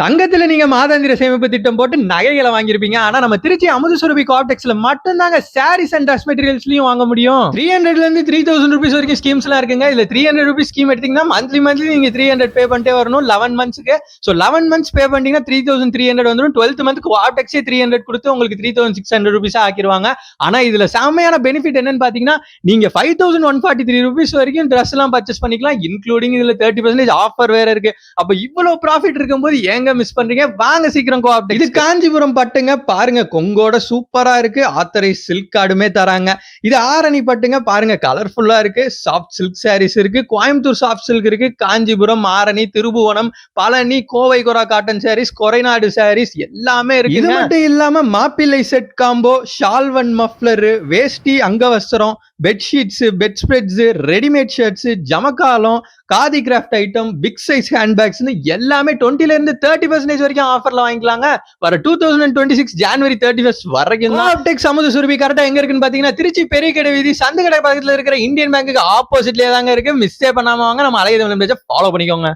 தங்கத்துல நீங்க மாதாந்திர சேமிப்பு திட்டம் போட்டு நகைகளை வாங்கியிருப்பீங்க. ஆனா நம்ம திருச்சி அமுதசுரபி கோஆப்டெக்ஸ்ல மட்டும்தாங்க சாரீஸ் அண்ட் ட்ரெஸ் மெட்டீரியல்ஸ்லயும் வாங்க முடியும். 300ல இருந்து 3000 ரூபீஸ் வரைக்கும் ஸ்கீம்ஸ் எல்லாம் இருக்குங்க. இதுல 300 ரூபீஸ் ஸ்கீம் எடுத்தீங்கன்னா மந்த்லி நீங்க 300 பே பண்ணிட்டே வரணும் 11 மந்த்ஸ்க்கு. சோ 11 மந்த்ஸ் பே பண்ணிட்டீங்கன்னா 3300 வந்துடும். 12th மந்த் கோஆப்டெக்ஸே 300 கொடுத்து உங்களுக்கு 3600 ரூபீஸ் ஆக்கிடுவாங்க. ஆனா இதுல செமையான பெனிஃபிட் என்னன்னு பாத்தீங்கன்னா நீங்க 5143 ரூபீஸ் வரைக்கும் ட்ரெஸ் எல்லாம் பர்ச்சேஸ் பண்ணிக்கலாம். இன்க்ளூடிங் இதுல 30% ஆஃபர் வேற இருக்கு. அப்ப இவ்வளவு ப்ராஃபிட் இருக்கும்போது ஏங்க மிஸ் பண்றீங்க? வாங்க சீக்கிரம் கோஆப்டெக்ஸ். இது காஞ்சிபுரம் பட்டுங்க, பாருங்க கொங்கோட சூப்பரா இருக்கு. ஆத்தரைஸ் சில்க் கார்டுமே தராங்க. இது ஆரணி பட்டுங்க, பாருங்க கலர்ஃபுல்லா இருக்கு. சாஃப்ட் சில்க் சாரீஸ் இருக்கு. கோயம்புத்தூர் சாஃப்ட் சில்க் இருக்கு. Kanchipuram, Arani, Thirubuvanam, Palani, Kovai kora cotton sarees, Koorainadu sarees எல்லாமே இருக்கு. இது மட்டும் இல்லாம மாப்பிள்ளை செட் காம்போ, ஷால்வன் muffler, veshti, angavastram, bedsheets, bed spreads, readymade shirts, ஜமக்காலம், khadi craft item, big size ஹேண்ட்பேக்ஸ்னு எல்லாமே 20ல இருந்து 30% வரைக்கும் ஆஃபர்ல வாங்கிக்கலாங்க. வர 2026 ஜனவரி 31 வரைக்கும் கோஆப்டெக்ஸ் அமுதசுரபி கரெக்டா எங்க இருக்குன்னு பாத்தீங்கன்னா திருச்சி பெரிய கடை வீதி சந்து கடை பக்கத்துல இருக்கிற இந்தியன் பேங்க்கு ஆப்போசிட்லயே தாங்க இருக்கு. மிஸ்டே பண்ணாம வாங்க. நம்ம அழகிய தமிழ் பேஜை ஃபாலோ பண்ணிக்கோங்க.